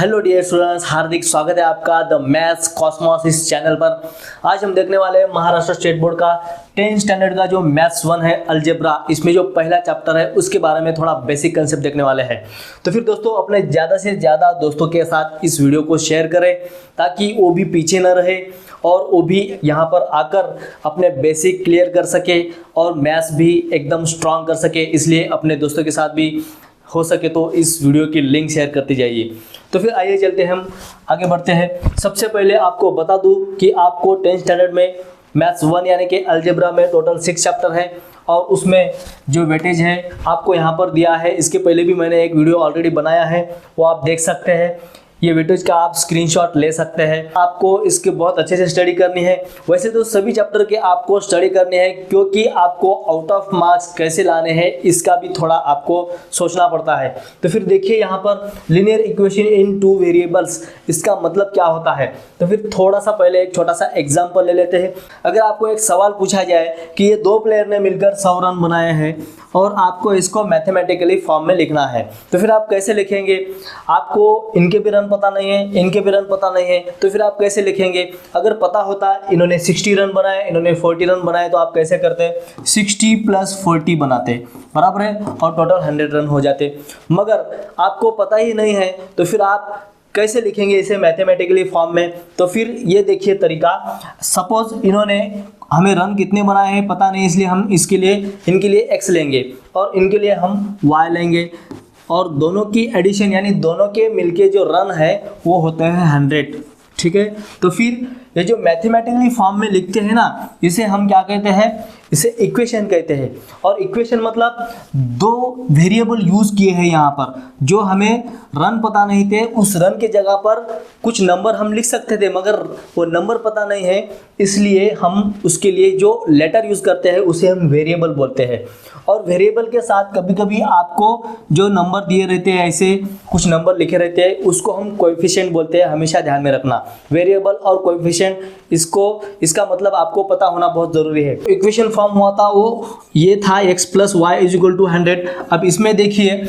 Hello dear students, हार्दिक स्वागत है आपका द मैथ्स कॉस्मोस इस चैनल पर। आज हम देखने वाले हैं महाराष्ट्र स्टेट बोर्ड का 10th स्टैंडर्ड का जो मैथ्स 1 है अलजेब्रा। इसमें जो पहला चैप्टर है उसके बारे में थोड़ा बेसिक कंसेप्ट देखने वाले हैं। तो फिर दोस्तों अपने ज़्यादा से ज़्यादा दोस्तों के साथ इस वीडियो को शेयर करें ताकि वो भी पीछे न रहे और वो भी यहाँ पर आकर अपने बेसिक क्लियर कर सके और मैथ्स भी एकदम स्ट्रांग कर सके। इसलिए अपने दोस्तों के साथ भी हो सके तो इस वीडियो की लिंक शेयर करती जाइए। तो फिर आइए चलते हैं, हम आगे बढ़ते हैं। सबसे पहले आपको बता दूं कि आपको 10th स्टैंडर्ड में मैथ्स 1 यानी कि अलजेब्रा में टोटल 6 चैप्टर है और उसमें जो वेटेज है आपको यहाँ पर दिया है। इसके पहले भी मैंने एक वीडियो ऑलरेडी बनाया है, वो आप देख सकते हैं। ये वेटेज का आप स्क्रीनशॉट ले सकते हैं। आपको इसके बहुत अच्छे से स्टडी करनी है। वैसे तो सभी चैप्टर के आपको स्टडी करने हैं, क्योंकि आपको आउट ऑफ मार्क्स कैसे लाने हैं इसका भी थोड़ा आपको सोचना पड़ता है। तो फिर देखिए यहाँ पर लीनियर इक्वेशन इन 2 वेरिएबल्स, इसका मतलब क्या होता है। तो फिर थोड़ा सा पहले एक छोटा सा एग्जाम्पल ले लेते हैं। अगर आपको एक सवाल पूछा जाए कि ये 2 प्लेयर ने मिलकर 100 रन बनाए हैं और आपको इसको मैथमेटिकली फॉर्म में लिखना है, तो फिर आप कैसे लिखेंगे। आपको इनके भी रन पता नहीं है, इनके भी रन पता नहीं है, तो फिर आप कैसे लिखेंगे। अगर पता होता इन्होंने 60 रन बनाए, इन्होंने 40 रन बनाए, तो आप कैसे करते 60 + 40 बनाते, बराबर है, और टोटल 100 रन हो जाते। मगर आपको पता ही नहीं है तो फिर आप कैसे लिखेंगे इसे मैथमेटिकली फॉर्म में। तो फिर ये देखिए तरीका। सपोज इन्होंने हमें रन कितने बनाए हैं पता नहीं, इसलिए हम इसके लिए इनके लिए x लेंगे और इनके लिए हम y लेंगे और दोनों की एडिशन यानी दोनों के मिलके जो रन है वो होते हैं 100। ठीक है, तो फिर ये जो मैथमेटिकली फॉर्म में लिखते हैं ना, इसे हम क्या कहते हैं, इसे इक्वेशन कहते हैं। और इक्वेशन मतलब 2 वेरिएबल यूज़ किए हैं यहाँ पर। जो हमें रन पता नहीं थे, उस रन के जगह पर कुछ नंबर हम लिख सकते थे, मगर वो नंबर पता नहीं है, इसलिए हम उसके लिए जो लेटर यूज़ करते हैं उसे हम वेरिएबल बोलते हैं। और वेरिएबल के साथ कभी कभी आपको जो नंबर दिए रहते हैं, ऐसे कुछ नंबर लिखे रहते हैं, उसको हम कोएफिशिएंट बोलते हैं। हमेशा ध्यान में रखना, वेरिएबल और कोएफिशिएंट, इसका मतलब आपको पता होना बहुत ज़रूरी है। इक्वेशन फॉर्म हुआ था वो ये था x + y = 100। अब इसमें देखिए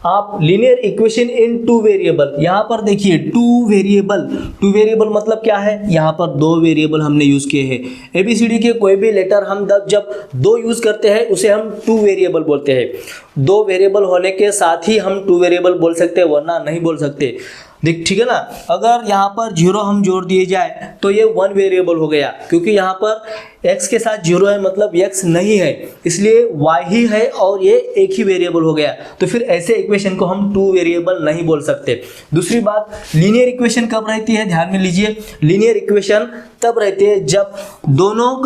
आप लीनियर इक्वेशन इन 2 वेरिएबल, यहाँ पर देखिए 2 वेरिएबल मतलब क्या है, यहाँ पर 2 वेरिएबल हमने यूज़ किए हैं। ABCD के कोई भी लेटर हम जब 2 यूज़ करते हैं उसे हम 2 वेरिएबल बोलते हैं। 2 वेरिएबल होने के साथ ही हम 2 वेरिएबल बोल सकते हैं, वरना नहीं बोल सकते। ठीक है ना। अगर यहाँ पर 0 हम जोड़ दिए जाए तो ये 1 वेरिएबल हो गया, क्योंकि यहाँ पर x के साथ 0 है मतलब x नहीं है, इसलिए y ही है और ये एक ही वेरिएबल हो गया। तो फिर ऐसे इक्वेशन को हम 2 वेरिएबल नहीं बोल सकते। दूसरी बात, लीनियर इक्वेशन कब रहती है, ध्यान में लीजिए। लीनियर इक्वेशन तब रहती है जब दोनों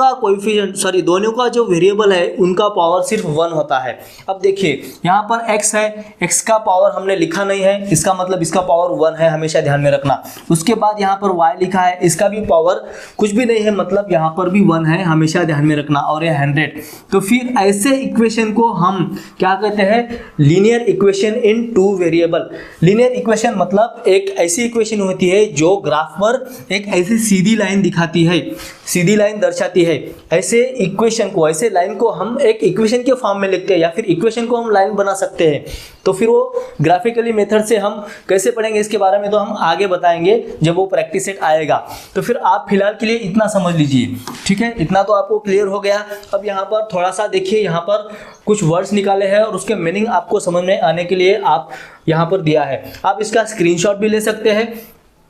का जो वेरिएबल है उनका पावर सिर्फ 1 होता है। अब देखिए यहाँ पर x है, x का पावर हमने लिखा नहीं है, इसका मतलब इसका पावर 1 है, हमेशा ध्यान में रखना। उसके बाद यहाँ पर y लिखा है, इसका भी पावर कुछ भी नहीं है, मतलब यहाँ पर भी 1 है, हमेशा ध्यान में रखना, और ये 100। तो फिर ऐसे इक्वेशन को हम क्या कहते हैं, linear equation in 2 variable. Linear equation मतलब एक ऐसी इक्वेशन होती है जो ग्राफ पर एक ऐसी सीधी लाइन दिखाती है, सीधी लाइन दर्शाती है। ऐसे इक्वेशन को, ऐसे लाइन को हम एक इक्वेशन के फॉर्म में लिखते हैं, या फिर इक्वेशन को हम लाइन बना सकते हैं। तो फिर वो ग्राफिकली मेथड से हम कैसे पढ़ेंगे इसके बारे में तो हम आगे बताएंगे जब वो प्रैक्टिस सेट आएगा। तो फिर आप फिलहाल के लिए इतना समझ लीजिए, ठीक है। इतना तो आपको क्लियर हो गया। अब यहाँ पर थोड़ा सा देखिए, यहाँ पर कुछ वर्ड्स निकाले हैं और उसके मीनिंग आपको समझ में आने के लिए आप यहाँ पर दिया है। आप इसका स्क्रीनशॉट भी ले सकते हैं।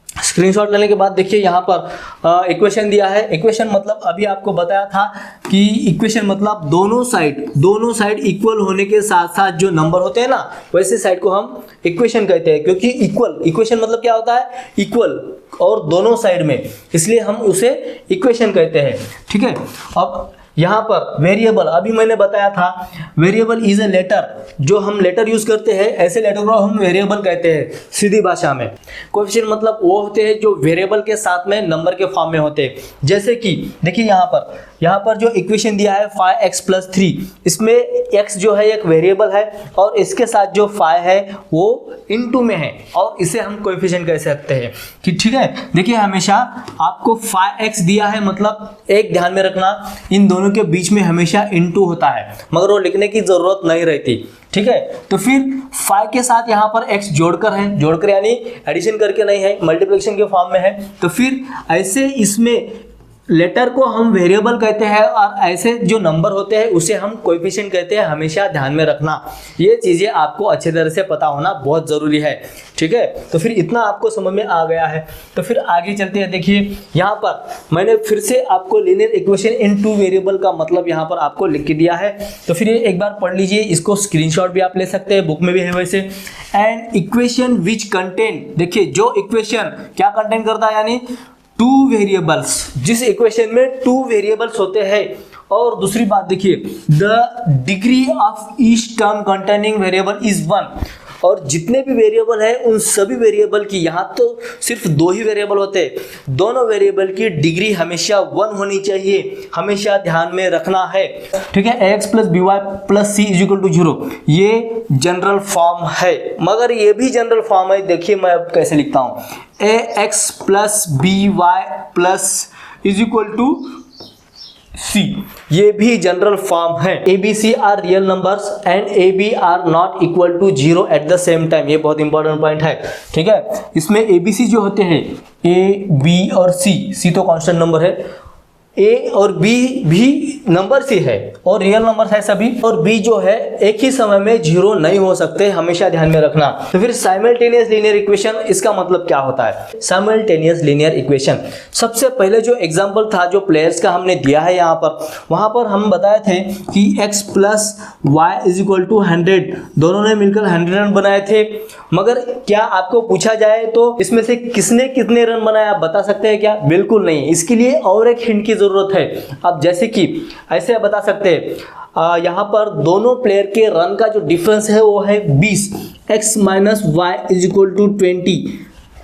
स्क्रीनशॉट लेने के बाद देखिए यहाँ पर इक्वेशन दिया है। इक्वेशन मतलब अभी आपको बताया था कि इक्वेशन मतलब दोनों साइड इक्वल होने के साथ साथ जो नंबर होते हैं ना, वैसे साइड को हम इक्वेशन कहते हैं। क्योंकि इक्वेशन मतलब क्या होता है, इक्वल और दोनों साइड में, इसलिए हम उसे इक्वेशन कहते हैं। ठीक है। अब यहाँ पर वेरिएबल, अभी मैंने बताया था वेरिएबल इज ए लेटर, जो हम लेटर यूज करते हैं, ऐसे लेटर को हम वेरिएबल कहते हैं सीधी भाषा में। कोएफिशिएंट मतलब वो होते हैं जो वेरिएबल के साथ में नंबर के फॉर्म में होते हैं। जैसे कि देखिए यहाँ पर जो इक्वेशन दिया है 5x + 3, इसमें x जो है एक वेरिएबल है और इसके साथ जो 5 है वो इनटू में है, और इसे हम कोएफिशिएंट कह सकते हैं कि ठीक है। देखिए हमेशा आपको 5x दिया है, मतलब एक ध्यान में रखना, इन दोनों के बीच में हमेशा इनटू होता है, मगर वो लिखने की जरूरत नहीं रहती। ठीक है। तो फिर 5 के साथ यहाँ पर x जोड़कर है, जोड़कर यानी एडिशन करके नहीं है, मल्टीप्लिकेशन के फॉर्म में है। तो फिर ऐसे इसमें लेटर को हम वेरिएबल कहते हैं और ऐसे जो नंबर होते हैं उसे हम कोएफिशिएंट कहते हैं। हमेशा ध्यान में रखना, ये चीज़ें आपको अच्छे तरह से पता होना बहुत ज़रूरी है, ठीक है। तो फिर इतना आपको समझ में आ गया है। तो फिर आगे चलते हैं। देखिए यहाँ पर मैंने फिर से आपको लीनियर इक्वेशन इन 2 वेरिएबल का मतलब यहाँ पर आपको लिख के दिया है। तो फिर ये एक बार पढ़ लीजिए, इसको स्क्रीनशॉट भी आप ले सकते हैं, बुक में भी है वैसे। एंड इक्वेशन विच कंटेन, देखिए जो इक्वेशन क्या कंटेन करता है, यानी 2 वेरिएबल्स, जिस इक्वेशन में 2 वेरिएबल्स होते हैं। और दूसरी बात देखिए, the degree of each term containing variable is 1, और जितने भी वेरिएबल है उन सभी वेरिएबल की, यहाँ तो सिर्फ 2 ही वेरिएबल होते हैं, दोनों वेरिएबल की डिग्री हमेशा 1 होनी चाहिए, हमेशा ध्यान में रखना है, ठीक है। ax + by + c = 0, ये जनरल फॉर्म है, मगर ये भी जनरल फॉर्म है। देखिए मैं अब कैसे लिखता हूँ, ax + by = C, ये भी जनरल फॉर्म है। ABC are real numbers and AB are not equal to 0 at the same time, ये बहुत इंपॉर्टेंट पॉइंट है, ठीक है। इसमें ABC जो होते हैं A, B और C तो कांस्टेंट नंबर है, A और B भी नंबर सी है और रियल नंबर है सभी, और B जो है एक ही समय में 0 नहीं हो सकते, हमेशा ध्यान में रखना। तो फिर साइमल्टेनियस लीनियर इक्वेशन, इसका मतलब क्या होता है? साइमल्टेनियस लीनियर इक्वेशन, सबसे पहले जो एग्जांपल था जो प्लेयर्स का हमने दिया है यहाँ पर, वहाँ पर हम बताए थे कि x + y = 100, दोनों ने मिलकर 100 रन बनाए थे। मगर क्या आपको पूछा जाए तो इसमें से किसने कितने रन बनाए, आप बता सकते हैं क्या? बिल्कुल नहीं। इसके लिए और एक हिंट की जरूरत है। अब जैसे कि ऐसे बता सकते हैं, यहाँ पर दोनों प्लेयर के रन का जो डिफरेंस है वो है 20, x - y = 20।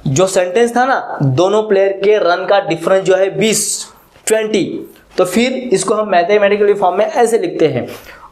जो सेंटेंस था ना, दोनों प्लेयर के रन का डिफरेंस जो है 20, तो फिर इसको हम मैथमेटिकली फॉर्म में ऐसे लिखते हैं।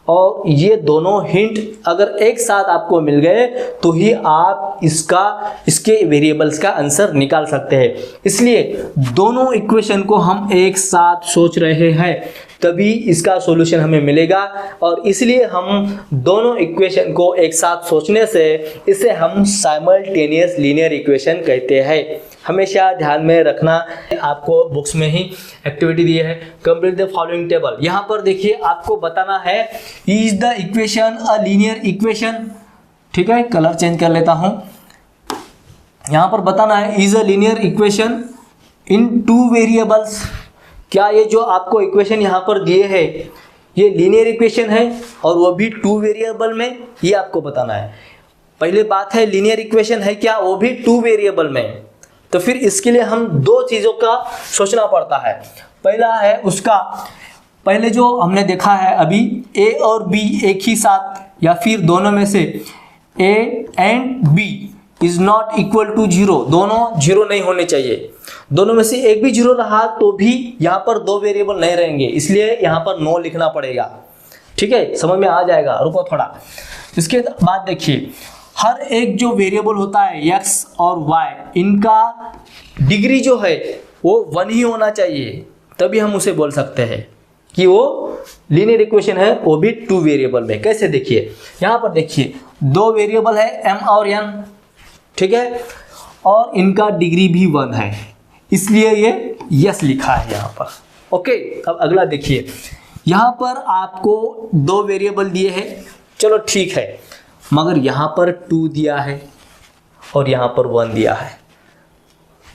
और ये दोनों हिंट अगर एक साथ आपको मिल गए तो ही आप इसके वेरिएबल्स का आंसर निकाल सकते हैं। इसलिए दोनों इक्वेशन को हम एक साथ सोच रहे हैं, तभी इसका सॉल्यूशन हमें मिलेगा। और इसलिए हम दोनों इक्वेशन को एक साथ सोचने से इसे हम साइमल्टेनियस लीनियर इक्वेशन कहते हैं। हमेशा ध्यान में रखना। आपको बुक्स में ही एक्टिविटी दी है, कंप्लीट द फॉलोइंग टेबल। यहाँ पर देखिए आपको बताना है, is the equation a linear equation, ठीक है। कलर चेंज कर लेता हूँ। यहाँ पर बताना है, is a linear equation in 2 variables. क्या ये जो आपको इक्वेशन यहाँ पर दिए है ये लीनियर इक्वेशन है और वो भी 2 वेरिएबल में, ये आपको बताना है। पहले बात है लीनियर इक्वेशन है क्या, वो भी 2 वेरिएबल में। तो फिर इसके लिए हम 2 चीज़ों का सोचना पड़ता है। पहला है उसका, पहले जो हमने देखा है अभी, A और B एक ही साथ या फिर दोनों में से A and B is not equal to 0, दोनों 0 नहीं होने चाहिए। दोनों में से एक भी 0 रहा तो भी यहाँ पर 2 वेरिएबल नहीं रहेंगे, इसलिए यहाँ पर नो लिखना पड़ेगा, ठीक है। समझ में आ जाएगा, रुको थोड़ा। इसके बाद देखिए, हर एक जो वेरिएबल होता है x और y, इनका डिग्री जो है वो 1 ही होना चाहिए, तभी हम उसे बोल सकते हैं कि वो लीनियर इक्वेशन है, वो भी 2 वेरिएबल में। कैसे देखिए, यहाँ पर देखिए 2 वेरिएबल है m और n, ठीक है, और इनका डिग्री भी 1 है, इसलिए ये यस लिखा है यहाँ पर, ओके। अब अगला देखिए, यहाँ पर आपको 2 वेरिएबल दिए हैं, चलो ठीक है, मगर यहाँ पर 2 दिया है और यहाँ पर 1 दिया है।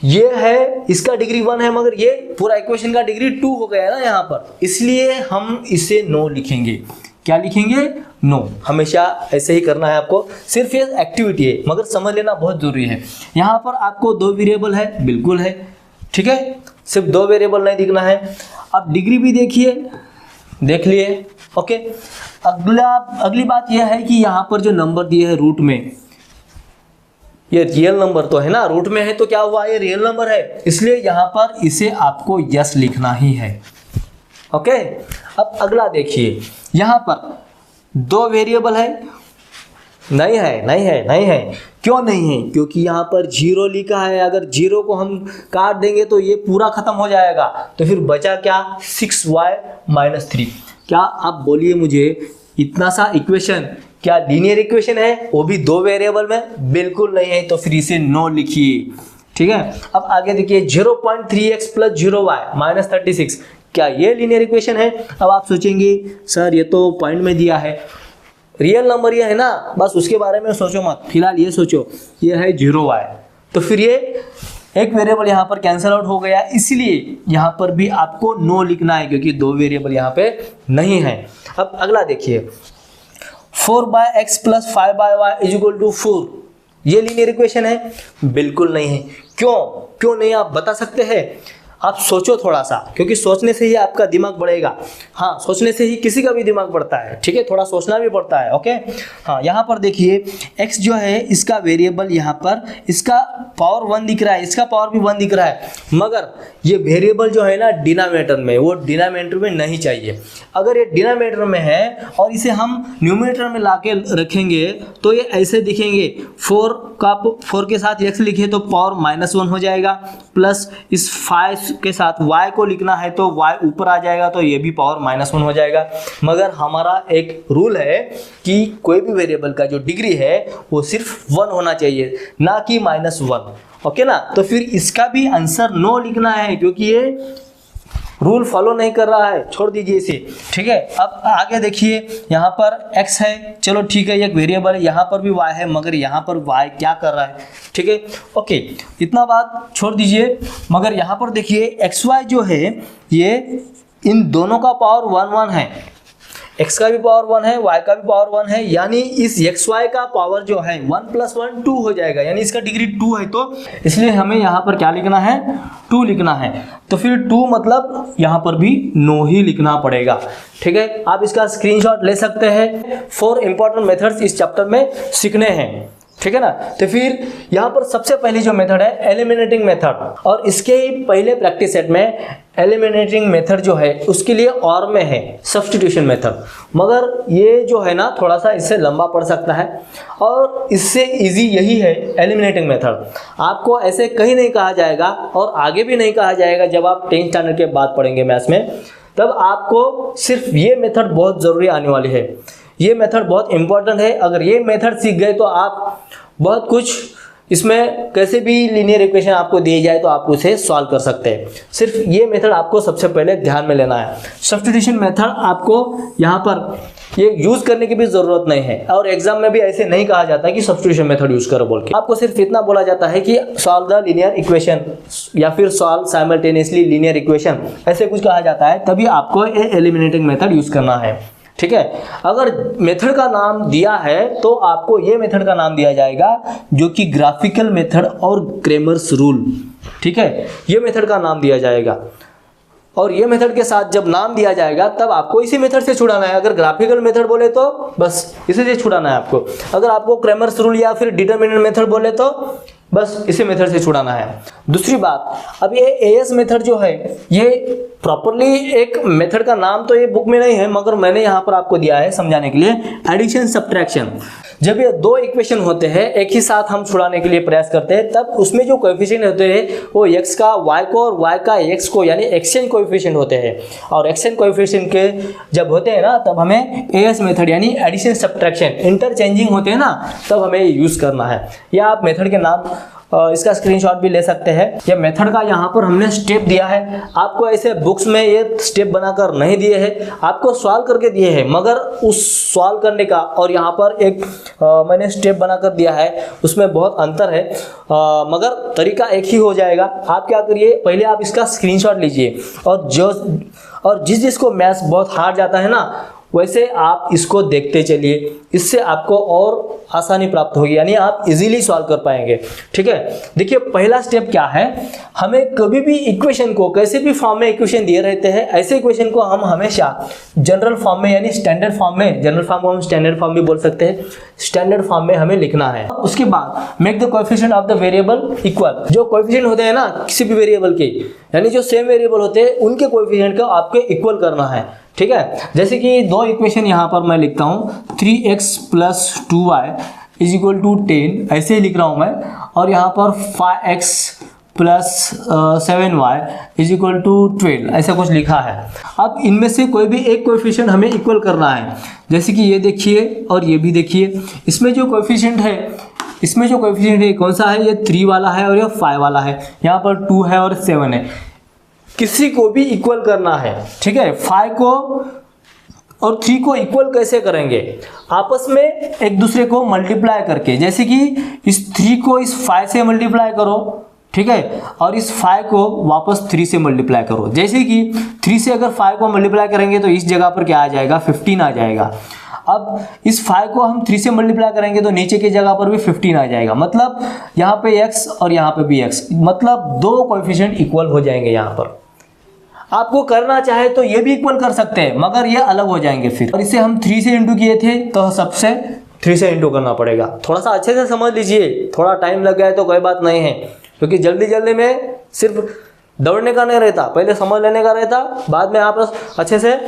ये है, इसका डिग्री 1 है, मगर ये पूरा इक्वेशन का डिग्री 2 हो गया ना यहाँ पर, इसलिए हम इसे नो लिखेंगे। क्या लिखेंगे? नो। हमेशा ऐसे ही करना है आपको, सिर्फ ये एक्टिविटी है, मगर समझ लेना बहुत जरूरी है। यहाँ पर आपको 2 वेरिएबल है, बिल्कुल है, ठीक है, सिर्फ 2 वेरिएबल नहीं दिखना है। अब डिग्री भी देखिए, देख लिए, ओके। अगली बात यह है कि यहाँ पर जो नंबर दिए है रूट में, ये रियल नंबर तो है ना, रूट में है तो क्या हुआ, ये रियल नंबर है, इसलिए यहाँ पर इसे आपको यस लिखना ही है, ओके। अब अगला देखिए, यहाँ पर 2 वेरिएबल है, नहीं है। क्यों नहीं है? क्योंकि यहाँ पर 0 लिखा है। अगर 0 को हम काट देंगे तो ये पूरा खत्म हो जाएगा, तो फिर बचा क्या? 6y - 3। क्या आप बोलिए मुझे, इतना सा इक्वेशन क्या लीनियर इक्वेशन है, वो भी दो वेरिएबल में? बिल्कुल नहीं है, तो फिर इसे नो लिखिए। ठीक है, अब आगे देखिए 0.3x प्लस 0y माइनस 36, क्या ये लीनियर इक्वेशन है? अब आप सोचेंगे सर ये तो पॉइंट में दिया है, रियल नंबर ये है ना, बस उसके बारे में सोचो मत, फिलहाल ये सोचो ये है 0y, तो फिर ये एक वेरिएबल यहाँ पर कैंसिल आउट हो गया, इसलिए यहाँ पर भी आपको नो लिखना है क्योंकि दो वेरिएबल यहाँ पे नहीं है। अब अगला देखिए 4/x plus 5/y is equal to 4, ये लीनियर इक्वेशन है? बिल्कुल नहीं है। क्यों नहीं, आप बता सकते हैं? आप सोचो थोड़ा सा, क्योंकि सोचने से ही आपका दिमाग बढ़ेगा। हाँ, सोचने से ही किसी का भी दिमाग बढ़ता है, ठीक है, थोड़ा सोचना भी पड़ता है। ओके, हाँ, यहाँ पर देखिए x जो है इसका वेरिएबल यहाँ पर इसका पावर 1 दिख रहा है, इसका पावर भी 1 दिख रहा है, मगर ये वेरिएबल जो है ना डिनोमिनेटर में, वो डिनोमिनेटर में नहीं चाहिए। अगर ये डिनोमिनेटर में है और इसे हम न्यूमरेटर में ला के रखेंगे तो ये ऐसे दिखेंगे, 4 के साथ x लिखे तो पावर -1 हो जाएगा, प्लस इस 5 के साथ y को लिखना है तो y ऊपर आ जाएगा, तो ये भी पावर -1 हो जाएगा। मगर हमारा एक रूल है कि कोई भी वेरिएबल का जो डिग्री है वो सिर्फ 1 होना चाहिए, ना कि -1। ओके ना, तो फिर इसका भी आंसर नो लिखना है क्योंकि ये रूल फॉलो नहीं कर रहा है, छोड़ दीजिए इसे। ठीक है, अब आगे देखिए यहाँ पर x है, चलो ठीक है, एक वेरिएबल है, यहाँ पर भी y है, मगर यहाँ पर y क्या कर रहा है? ठीक है, ओके, इतना बात छोड़ दीजिए। मगर यहाँ पर देखिए xy जो है ये इन दोनों का पावर 1 है, x का भी पावर 1 है, y का भी पावर 1 है, यानी इस xy का पावर जो है 1 + 1 2 हो जाएगा, यानी इसका डिग्री 2 है, तो इसलिए हमें यहाँ पर क्या लिखना है? 2 लिखना है। तो फिर 2 मतलब यहाँ पर भी नो ही लिखना पड़ेगा। ठीक है, आप इसका स्क्रीनशॉट ले सकते हैं। 4 इंपॉर्टेंट मेथड्स इस चैप्टर में सीखने हैं, ठीक है ना। तो फिर यहाँ पर सबसे पहली जो मेथड है एलिमिनेटिंग मेथड, और इसके पहले प्रैक्टिस सेट में एलिमिनेटिंग मेथड जो है उसके लिए और में है सब्स्टिट्यूशन मेथड, मगर ये जो है ना थोड़ा सा इससे लंबा पड़ सकता है और इससे इजी यही है एलिमिनेटिंग मेथड। आपको ऐसे कहीं नहीं कहा जाएगा और आगे भी नहीं कहा जाएगा। जब आप 10th स्टैंडर्ड के बाद पढ़ेंगे मैथ्स में, तब आपको सिर्फ ये मेथड बहुत ज़रूरी आने वाली है। ये मेथड बहुत इंपॉर्टेंट है। अगर ये मेथड सीख गए तो आप बहुत कुछ इसमें, कैसे भी लीनियर इक्वेशन आपको दिए जाए तो आप उसे सॉल्व कर सकते हैं। सिर्फ ये मेथड आपको सबसे पहले ध्यान में लेना है। सब्स्टिट्यूशन मेथड आपको यहाँ पर ये यूज़ करने की भी ज़रूरत नहीं है, और एग्जाम में भी ऐसे नहीं कहा जाता कि सब्स्टिट्यूशन मेथड यूज़ करो बोल के। आपको सिर्फ इतना बोला जाता है कि सॉल्व द लीनियर इक्वेशन या फिर सॉल्व साइमल्टेनियसली लीनियर इक्वेशन, ऐसे कुछ कहा जाता है, तभी आपको ये एलिमिनेटिंग मेथड यूज़ करना है। ठीक है, अगर मेथड का नाम दिया है तो आपको ये मेथड का नाम दिया जाएगा जो कि ग्राफिकल मेथड और क्रेमर्स रूल। ठीक है, ये मेथड का नाम दिया जाएगा, और ये मेथड के साथ जब नाम दिया जाएगा तब आपको इसी मेथड से छुड़ाना है। अगर ग्राफिकल मेथड बोले तो बस इसी से छुड़ाना है आपको, अगर आपको क्रेमर्स रूल या फिर डिटरमिनेंट मेथड बोले तो बस इसी मेथड से छुड़ाना है। दूसरी बात, अब ये एएस मेथड जो है ये प्रॉपरली एक मेथड का नाम तो ये बुक में नहीं है, मगर मैंने यहाँ पर आपको दिया है समझाने के लिए, एडिशन सब्ट्रैक्शन। जब ये दो इक्वेशन होते हैं एक ही साथ हम छुड़ाने के लिए प्रयास करते हैं, तब उसमें जो कोएफिशिएंट होते हैं वो x का y को और y का x को, यानी एक्सचेंज कोएफिशिएंट होते हैं। और एक्सचेंज कोएफिशिएंट के जब होते हैं ना, तब हमें एएस मेथड यानी एडिशन सब्ट्रैक्शन इंटरचेंजिंग होते हैं ना, तब हमें यूज़ करना है। या आप मेथड के नाम इसका स्क्रीनशॉट भी ले सकते हैं। ये मेथड का यहाँ पर हमने स्टेप दिया है, आपको ऐसे बुक्स में ये स्टेप बनाकर नहीं दिए हैं, आपको सॉल्व करके दिए हैं, मगर उस सॉल्व करने का और यहाँ पर एक मैंने स्टेप बनाकर दिया है, उसमें बहुत अंतर है, मगर तरीका एक ही हो जाएगा। आप क्या करिए, पहले आप इसका स्क्रीनशॉट लीजिए, और जिसको मैथ्स बहुत हार्ड जाता है ना, वैसे आप इसको देखते चलिए, इससे आपको और आसानी प्राप्त होगी, यानी आप इजीली सॉल्व कर पाएंगे। ठीक है, देखिए पहला स्टेप क्या है, हमें कभी भी इक्वेशन को, कैसे भी फॉर्म में इक्वेशन दिए रहते हैं, ऐसे इक्वेशन को हम हमेशा जनरल फॉर्म में यानी स्टैंडर्ड फॉर्म में, जनरल फॉर्म को हम स्टैंडर्ड फॉर्म भी बोल सकते हैं, स्टैंडर्ड फॉर्म में हमें लिखना है। उसके बाद make the coefficient of the variable equal. जो कोएफिशिएंट होते हैं ना किसी भी वेरिएबल के, यानी जो सेम वेरिएबल होते हैं, उनके कोएफिशिएंट को आपके इक्वल करना है। ठीक है, जैसे कि दो इक्वेशन यहाँ पर मैं लिखता हूँ, 3x + 2y = 10, ऐसे ही लिख रहा हूँ मैं, और यहाँ पर 5x plus 7y is equal to 12, ऐसा कुछ लिखा है। अब इनमें से कोई भी एक कोएफिशिएंट हमें इक्वल करना है, जैसे कि ये देखिए और ये भी देखिए। इसमें जो कोएफिशिएंट है कौन सा है, ये 3 वाला है और ये 5 वाला है। यहाँ पर 2 है और 7 है, किसी को भी इक्वल करना है, ठीक है। 5 को और 3 को इक्वल कैसे करेंगे, आपस में एक दूसरे को मल्टीप्लाई करके, जैसे कि इस 3 को इस 5 से मल्टीप्लाई करो, ठीक है, और इस 5 को वापस 3 से मल्टीप्लाई करो। जैसे कि 3 से अगर 5 को मल्टीप्लाई करेंगे तो इस जगह पर क्या आ जाएगा, 15 आ जाएगा। अब इस 5 को हम 3 से मल्टीप्लाई करेंगे तो नीचे की जगह पर भी 15 आ जाएगा, मतलब यहाँ पे x और यहाँ पे भी x, मतलब दो कोएफिशिएंट इक्वल हो जाएंगे। यहाँ पर आपको करना चाहे तो ये भी इक्वल कर सकते हैं, मगर ये अलग हो जाएंगे फिर। और इसे हम 3 से इंटू किए थे तो सबसे 3 से इंटू करना पड़ेगा। थोड़ा सा अच्छे से समझ लीजिए, थोड़ा टाइम लग गया है तो कोई बात नहीं है, क्योंकि जल्दी जल्दी में सिर्फ दौड़ने का नहीं रहता, पहले समझ लेने का रहता, बाद में आप अच्छे से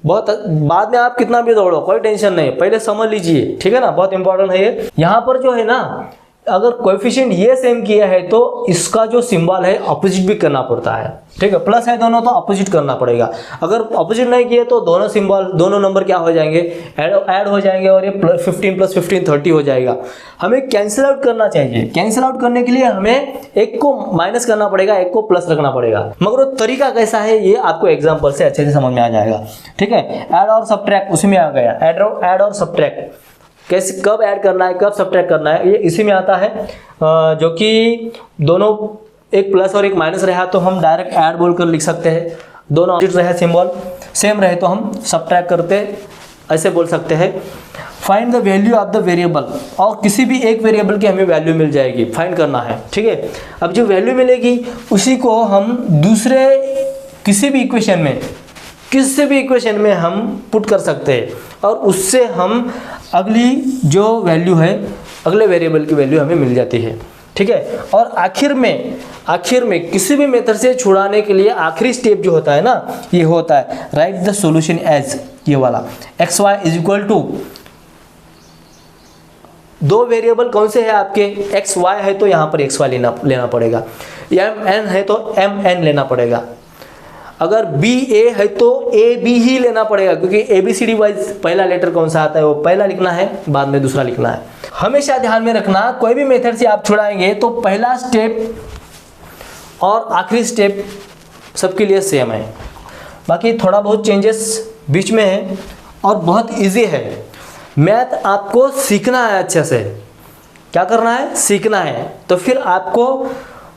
बाद में आप कितना भी दौड़ो कोई टेंशन नहीं, पहले समझ लीजिए, ठीक है ना, बहुत इंपॉर्टेंट है ये। यहाँ पर जो है ना, अगर कोएफिशिएंट ये सेम किया है तो इसका जो सिंबल है अपोजिट भी करना पड़ता है, ठीक है। प्लस है दोनों तो अपोजिट करना पड़ेगा, अगर अपोजिट नहीं किए तो दोनों सिंबल, दोनों नंबर क्या हो जाएंगे, ऐड हो जाएंगे, और ये 15 + 15 30 हो जाएगा। हमें कैंसिल आउट करना चाहिए, कैंसिल आउट करने के लिए हमें एक को माइनस करना पड़ेगा, एक को प्लस रखना पड़ेगा, मगर वो तरीका कैसा है ये आपको एग्जाम्पल से अच्छे से समझ में आ जाएगा, ठीक है। ऐड और सब्ट्रैक्ट उसी में आ गया, ऐड और सब्ट्रैक्ट कैसे, कब ऐड करना है कब सब्ट्रैक्ट करना है, ये इसी में आता है। जो कि दोनों एक प्लस और एक माइनस रहा तो हम डायरेक्ट ऐड बोलकर लिख सकते हैं, दोनों ऑपोजिट रहे, सिंबल सेम रहे तो हम सब्ट्रैक्ट करते ऐसे बोल सकते हैं। Find the value of the variable, और किसी भी एक वेरिएबल की हमें वैल्यू मिल जाएगी, फाइंड करना है, ठीक है। अब जो वैल्यू मिलेगी उसी को हम दूसरे किसी भी इक्वेशन में हम पुट कर सकते हैं, और उससे हम अगली जो वैल्यू है, अगले वेरिएबल की वैल्यू हमें मिल जाती है, ठीक है। और आखिर में किसी भी मेथड से छुड़ाने के लिए आखिरी स्टेप जो होता है ना, ये होता है राइट द सॉल्यूशन एज, ये वाला xy इज इक्वल टू, दो वेरिएबल कौन से है आपके, xy है तो यहाँ पर xy लेना पड़ेगा, mn है तो mn लेना पड़ेगा, अगर BA है तो AB ही लेना पड़ेगा, क्योंकि ABCD वाइज पहला लेटर कौन सा आता है वो पहला लिखना है, बाद में दूसरा लिखना है। हमेशा ध्यान में रखना, कोई भी मेथड से आप छुड़ाएंगे तो पहला स्टेप और आखिरी स्टेप सबके लिए सेम है, बाकी थोड़ा बहुत चेंजेस बीच में है, और बहुत इजी है। मैथ आपको सीखना है, अच्छे से क्या करना है, सीखना है। तो फिर आपको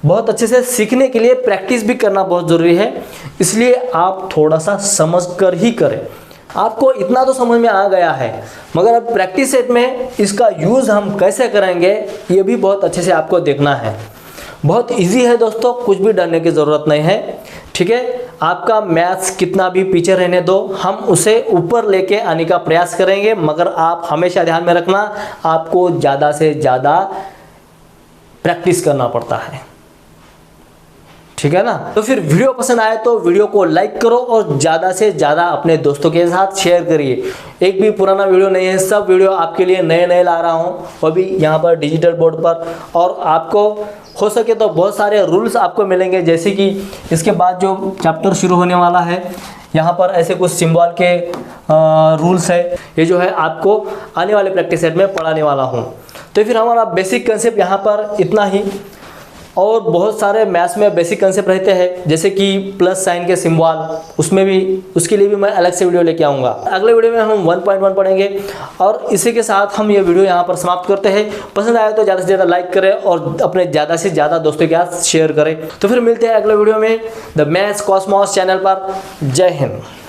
बहुत अच्छे से सीखने के लिए प्रैक्टिस भी करना बहुत ज़रूरी है, इसलिए आप थोड़ा सा समझ कर ही करें। आपको इतना तो समझ में आ गया है, मगर अब प्रैक्टिस सेट में इसका यूज़ हम कैसे करेंगे ये भी बहुत अच्छे से आपको देखना है। बहुत इजी है दोस्तों, कुछ भी डरने की ज़रूरत नहीं है, ठीक है। आपका मैथ्स कितना भी पीछे रहने दो, हम उसे ऊपर लेके आने का प्रयास करेंगे, मगर आप हमेशा ध्यान में रखना, आपको ज़्यादा से ज़्यादा प्रैक्टिस करना पड़ता है, ठीक है ना। तो फिर वीडियो पसंद आए तो वीडियो को लाइक करो और ज़्यादा से ज़्यादा अपने दोस्तों के साथ शेयर करिए। एक भी पुराना वीडियो नहीं है, सब वीडियो आपके लिए नए ला रहा हूँ, वो भी यहाँ पर डिजिटल बोर्ड पर। और आपको हो सके तो बहुत सारे रूल्स आपको मिलेंगे, जैसे कि इसके बाद जो चैप्टर शुरू होने वाला है, यहाँ पर ऐसे कुछ सिंबल के रूल्स है, ये जो है आपको आने वाले प्रैक्टिस सेट में पढ़ाने वाला हूँ। तो फिर हमारा बेसिक कंसेप्ट यहाँ पर इतना ही, और बहुत सारे मैथ्स में बेसिक कंसेप्ट रहते हैं, जैसे कि प्लस साइन के सिंबल, उसमें भी, उसके लिए भी मैं अलग से वीडियो लेके आऊँगा। अगले वीडियो में हम 1.1 पढ़ेंगे, और इसी के साथ हम ये वीडियो यहाँ पर समाप्त करते हैं। पसंद आए तो ज़्यादा से ज़्यादा लाइक करें और अपने ज़्यादा से ज़्यादा दोस्तों के साथ शेयर करें। तो फिर मिलते हैं अगले वीडियो में द मैथ्स कॉस्मॉस चैनल पर। जय हिंद।